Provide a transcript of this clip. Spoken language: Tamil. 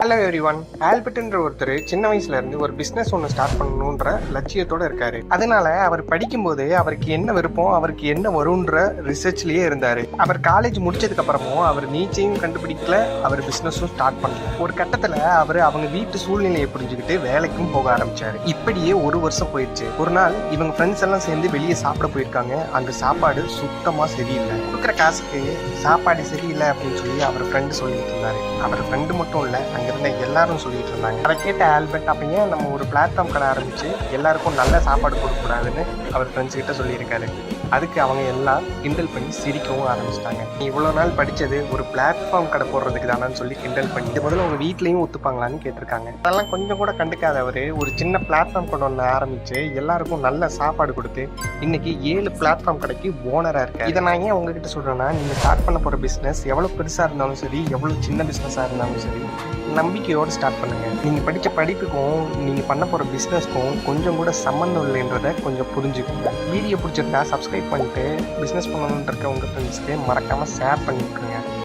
Hello everyone. ஆல்பர்ட்ன்ற ஒருத்தர் சின்ன வயசுல இருந்து ஒரு பிசினஸ் ஒன்று ஸ்டார்ட் பண்ணணுன்ற லட்சியத்தோட இருக்காரு. அதனால அவர் படிக்கும்போது அவருக்கு என்ன விருப்பம், அவருக்கு என்ன வரும்ன்ற ரிசர்ச்லயே இருந்தாரு. அவர் காலேஜ் முடிச்சதுக்கு அப்புறமும் அவர் நீச்சையும் கண்டுபிடிக்கல, அவர் பிசினஸும் ஸ்டார்ட் பண்ணல. ஒரு கட்டத்துல அவர் அவங்க வீட்டு சூழ்நிலையை புரிஞ்சுக்கிட்டு வேலைக்கும் போக ஆரம்பிச்சாரு. இப்படியே ஒரு வருஷம் போயிடுச்சு. ஒரு நாள் இவங்க ஃப்ரெண்ட்ஸ் எல்லாம் சேர்ந்து வெளியே சாப்பிட போயிருக்காங்க. அங்க சாப்பாடு சுத்தமா சரியில்லை. கொடுக்குற காசுக்கு சாப்பாடு சரியில்லை அப்படின்னு சொல்லி அவர் ஃப்ரெண்டு சொல்லிட்டு இருந்தாரு. அவர் ஃப்ரெண்டு மட்டும் இல்ல, இருந்த எல்லாரும் சொல்லிட்டு இருந்தாங்க. அதை கேட்ட ஆல்பர்ட், அப்ப ஏன் நம்ம ஒரு பிளாட்ஃபார்ம் கடை ஆரம்பிச்சு எல்லாருக்கும் நல்ல சாப்பாடு கொடுக்க கூடாதுன்னு அவர் ஃப்ரெண்ட்ஸ் கிட்ட சொல்லியிருக்காரு. அதுக்கு அவங்க எல்லாம் கிண்டல் பண்ணி சிரிக்கவும் ஆரம்பிச்சிட்டாங்க. நீ இவ்வளவு நாள் படிச்சது ஒரு பிளாட்ஃபார்ம் கடை போடுறதுக்கு தானு சொல்லி கிண்டல் பண்ணி இது முதல்ல உங்க வீட்லயும் ஒத்துப்பாங்களான்னு கேட்டிருக்காங்க. அதெல்லாம் கொஞ்சம் கூட கண்டுக்காதவரு ஒரு சின்ன பிளாட்ஃபார்ம் கொண்டு ஒன்று ஆரம்பிச்சு எல்லாருக்கும் நல்ல சாப்பாடு கொடுத்து இன்னைக்கு 7 பிளாட்ஃபார்ம் கடைக்கு ஓனரா இருக்கு. இதை நான் ஏன் உங்ககிட்ட சொல்றேன்னா, நீங்க ஸ்டார்ட் பண்ண போற பிசினஸ் எவ்வளவு பெருசா இருந்தாலும் சரி, எவ்வளவு சின்ன பிசினஸா இருந்தாலும் சரி, நம்பிக்கையோடு ஸ்டார்ட் பண்ணுங்க. நீங்க படிச்ச படிப்புக்கும் நீங்க பண்ண போற பிசினஸ்க்கும் கொஞ்சம் கூட சம்மந்தம் இல்லைன்றதை கொஞ்சம் புரிஞ்சுக்கோங்க. வீடியோ பிடிச்சிருந்தா சப்ஸ்கிரைப் பண்ணிட்டு பிசினஸ் பண்ணணுன்ற உங்க ஃப்ரெண்ட்ஸ்க்கு மறக்காம ஷேர் பண்ணிவிட்டுருங்க.